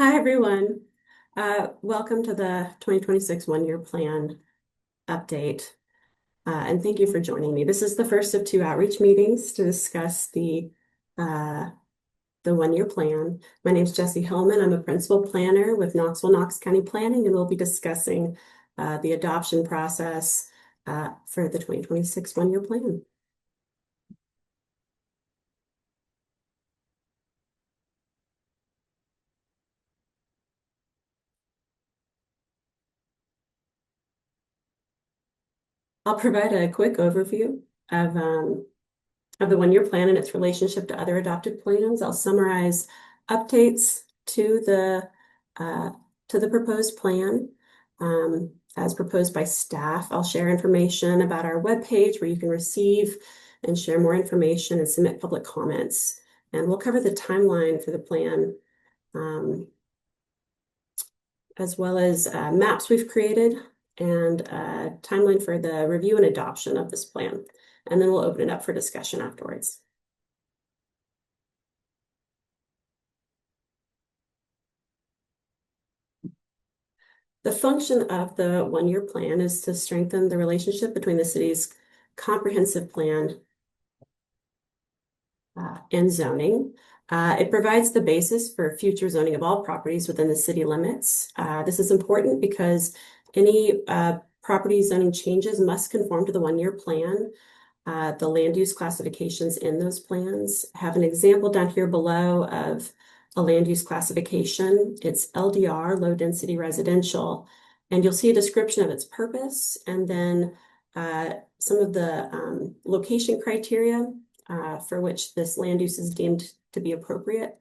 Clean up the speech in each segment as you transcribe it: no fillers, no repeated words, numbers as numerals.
Hi, everyone. Welcome to the 2026 one-year plan update. And thank you for joining me. This is the first of two outreach meetings to discuss uh, the one-year plan. My name is Jessie Hillman. I'm a principal planner with Knoxville, Knox County Planning, and we'll be discussing the adoption process for the 2026 one-year plan. I'll provide a quick overview of the one-year plan and its relationship to other adopted plans. I'll summarize updates uh, to the proposed plan as proposed by staff. I'll share information about our webpage where you can receive and share more information and submit public comments. And we'll cover the timeline for the plan as well as maps we've created and a timeline for the review and adoption of this plan. And then we'll open it up for discussion afterwards. The function of the one-year plan is to strengthen the relationship between the city's comprehensive plan and zoning. It provides the basis for future zoning of all properties within the city limits. This is important because any property zoning changes must conform to the one-year plan. The land use classifications in those plans have an example down here below of a land use classification. It's LDR, low density residential, and you'll see a description of its purpose and then some of the location criteria for which this land use is deemed to be appropriate.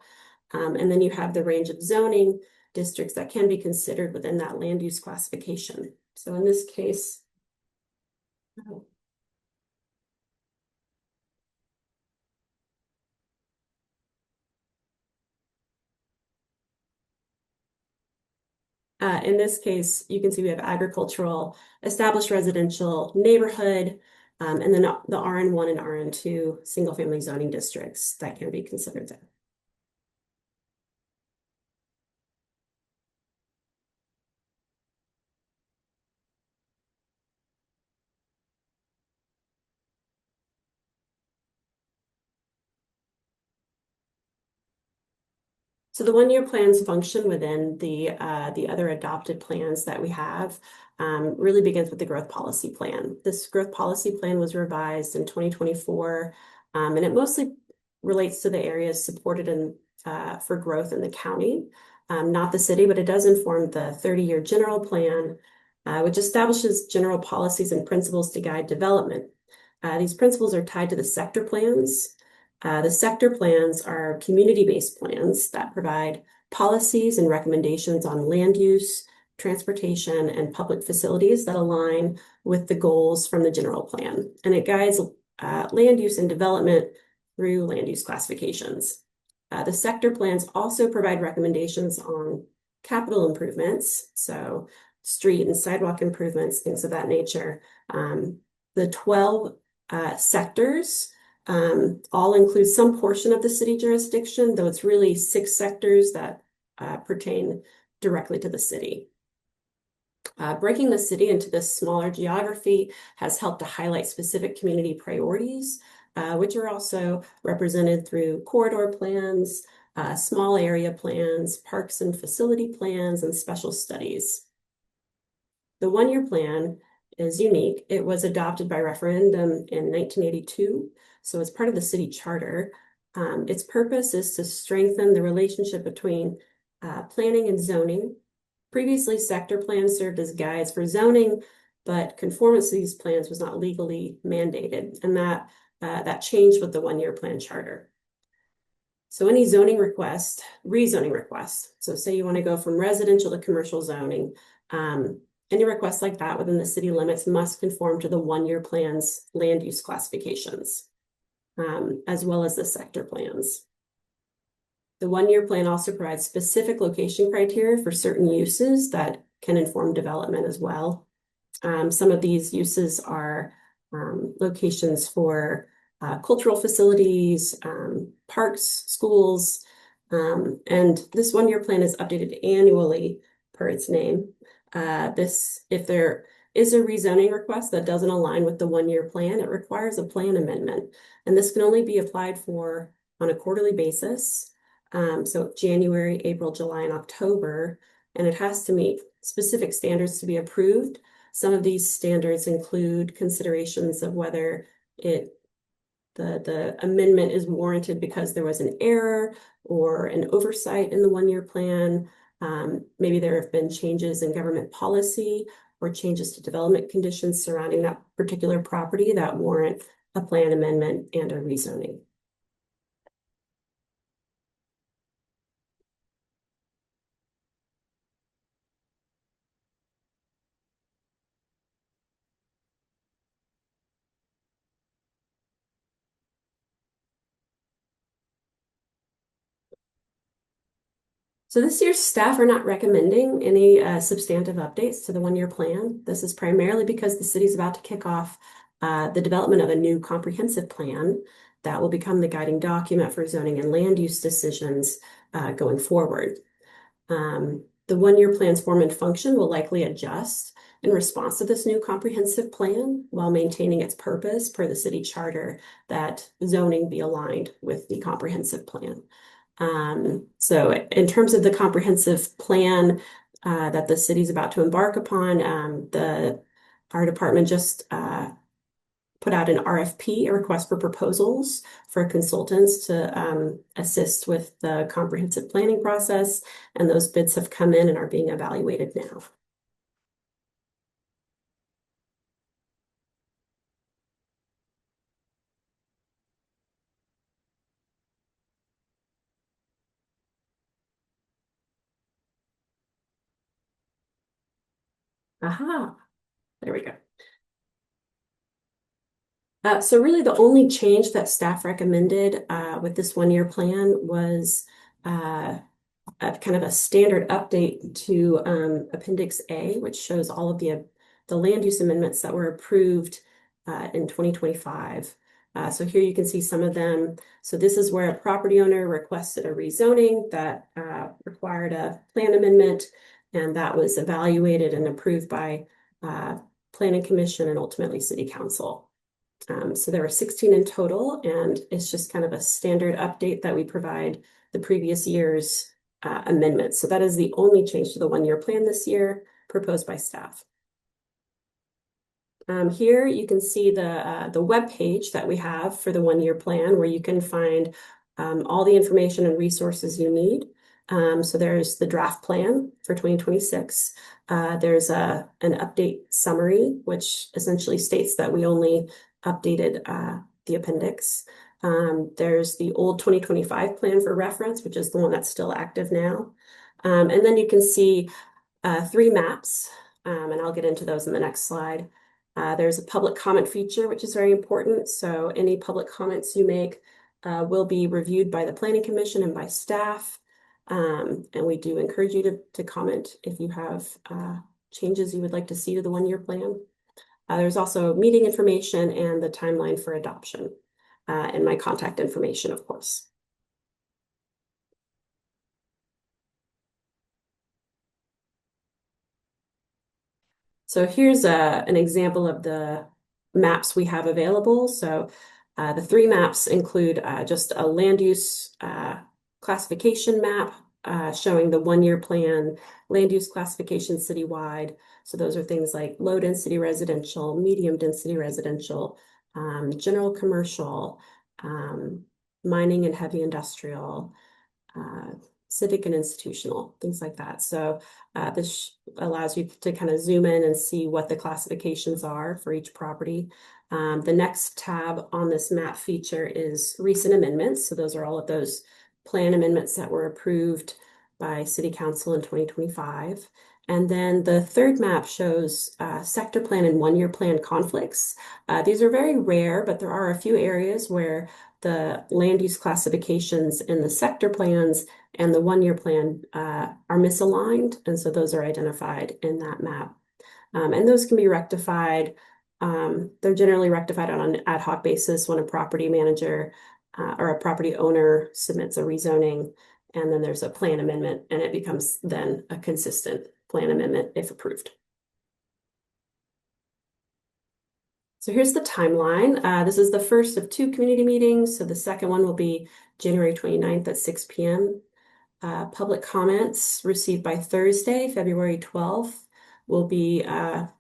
And then you have the range of zoning districts that can be considered within that land use classification. So in this case, you can see we have agricultural, established residential, neighborhood, and then the RN1 and RN2 single-family zoning districts that can be considered there. So the one-year plans function within the other adopted plans that we have really begins with the growth policy plan. This growth policy plan was revised in 2024, and it mostly relates to the areas supported for growth in the county, not the city, but it does inform the 30-year general plan, which establishes general policies and principles to guide development. These principles are tied to the sector plans. The sector plans are community-based plans that provide policies and recommendations on land use, transportation, and public facilities that align with the goals from the general plan. And it guides land use and development through land use classifications. The sector plans also provide recommendations on capital improvements, so street and sidewalk improvements, things of that nature. The 12 sectors all include some portion of the city jurisdiction, though it's really 6 sectors that pertain directly to the city. Breaking the city into this smaller geography has helped to highlight specific community priorities, which are also represented through corridor plans, small area plans, parks and facility plans, and special studies. The one-year plan is unique. It was adopted by referendum in 1982, so it's part of the city charter. Its purpose is to strengthen the relationship between planning and zoning. Previously, sector plans served as guides for zoning, but conformance to these plans was not legally mandated, and that changed with the one-year plan charter. So any zoning request, rezoning request, so say you want to go from residential to commercial zoning, any requests like that within the city limits must conform to the one-year plan's land use classifications, as well as the sector plans. The one-year plan also provides specific location criteria for certain uses that can inform development as well. Some of these uses are locations for cultural facilities, parks, schools, And this one-year plan is updated annually per its name. If there is a rezoning request that doesn't align with the one-year plan, it requires a plan amendment. And this can only be applied for on a quarterly basis. So January, April, July, and October, and it has to meet specific standards to be approved. Some of these standards include considerations of whether the amendment is warranted because there was an error or an oversight in the one-year plan. Maybe there have been changes in government policy or changes to development conditions surrounding that particular property that warrant a plan amendment and a rezoning. So this year, staff are not recommending any substantive updates to the one-year plan. This is primarily because the city's about to kick off the development of a new comprehensive plan that will become the guiding document for zoning and land use decisions going forward. The one-year plan's form and function will likely adjust in response to this new comprehensive plan while maintaining its purpose per the city charter that zoning be aligned with the comprehensive plan. So in terms of the comprehensive plan that the city's about to embark upon, our department just put out an RFP, a request for proposals for consultants to assist with the comprehensive planning process, and those bids have come in and are being evaluated now. Aha, there we go. So really the only change that staff recommended with this one-year plan was a kind of a standard update to Appendix A, which shows all of the land use amendments that were approved in 2025. So here you can see some of them. So this is where a property owner requested a rezoning that required a plan amendment, and that was evaluated and approved by Planning Commission and ultimately City Council. So there were 16 in total, and it's just kind of a standard update that we provide the previous year's amendments. So that is the only change to the one-year plan this year proposed by staff. Here you can see the web page that we have for the one-year plan, where you can find all the information and resources you need. So there's the draft plan for 2026. There's an update summary, which essentially states that we only updated the appendix. There's the old 2025 plan for reference, which is the one that's still active now. And then you can see 3 maps, and I'll get into those in the next slide. There's a public comment feature, which is very important. So any public comments you make will be reviewed by the Planning Commission and by staff. And we do encourage you to comment if you have changes you would like to see to the one-year plan. There's also meeting information and the timeline for adoption, and my contact information, of course. So here's an example of the maps we have available. So the 3 maps include just a land use classification map showing the one-year plan land use classification citywide. So those are things like low density residential, medium density residential, general commercial, mining and heavy industrial, civic and institutional, things like that. So this allows you to kind of zoom in and see what the classifications are for each property. The next tab on this map feature is recent amendments. So those are all of those plan amendments that were approved by City Council in 2025. And then the third map shows sector plan and one-year plan conflicts. These are very rare, but there are a few areas where the land use classifications in the sector plans and the one-year plan are misaligned. And so those are identified in that map. And those can be rectified. They're generally rectified on an ad hoc basis when a property manager or a property owner submits a rezoning. And then there's a plan amendment, and it becomes then a consistent plan amendment if approved. So here's the timeline. This is the first of 2 community meetings. So the second one will be January 29th at 6 p.m. Public comments received by Thursday, February 12th, will be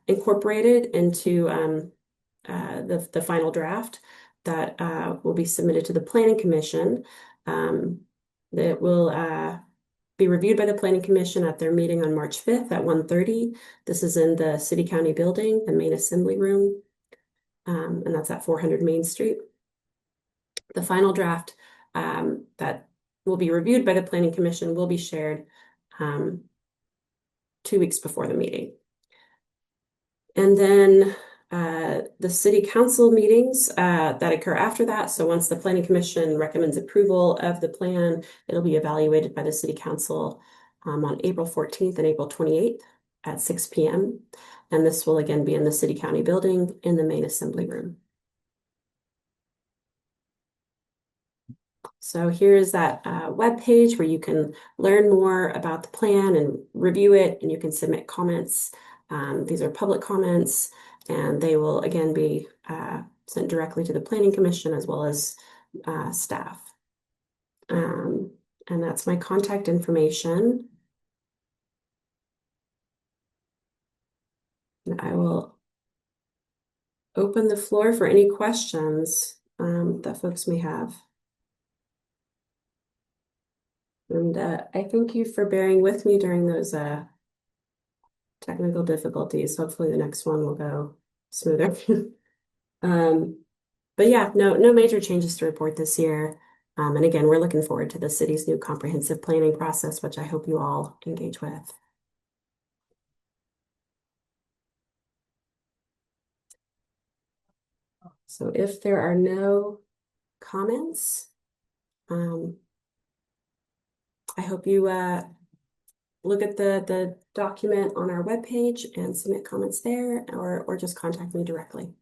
incorporated into the final draft that will be submitted to the Planning Commission. That will be reviewed by the Planning Commission at their meeting on March 5th at 1:30. This is in the City County Building, the main assembly room, and that's at 400 Main Street. The final draft that will be reviewed by the Planning Commission will be shared 2 weeks before the meeting. And then the city council meetings that occur after that. So once the Planning Commission recommends approval of the plan, it'll be evaluated by the city council on April 14th and April 28th at 6 p.m. And this will again be in the City County Building in the main assembly room. So here's that web page where you can learn more about the plan and review it, and you can submit comments. These are public comments, and they will again be sent directly to the Planning Commission as well as staff. And that's my contact information. And I will open the floor for any questions that folks may have. And I thank you for bearing with me during those technical difficulties. Hopefully the next one will go smoother. But yeah, no major changes to report this year. And again, we're looking forward to the city's new comprehensive planning process, which I hope you all engage with. So if there are no comments, I hope you look at the document on our webpage and submit comments there, or just contact me directly.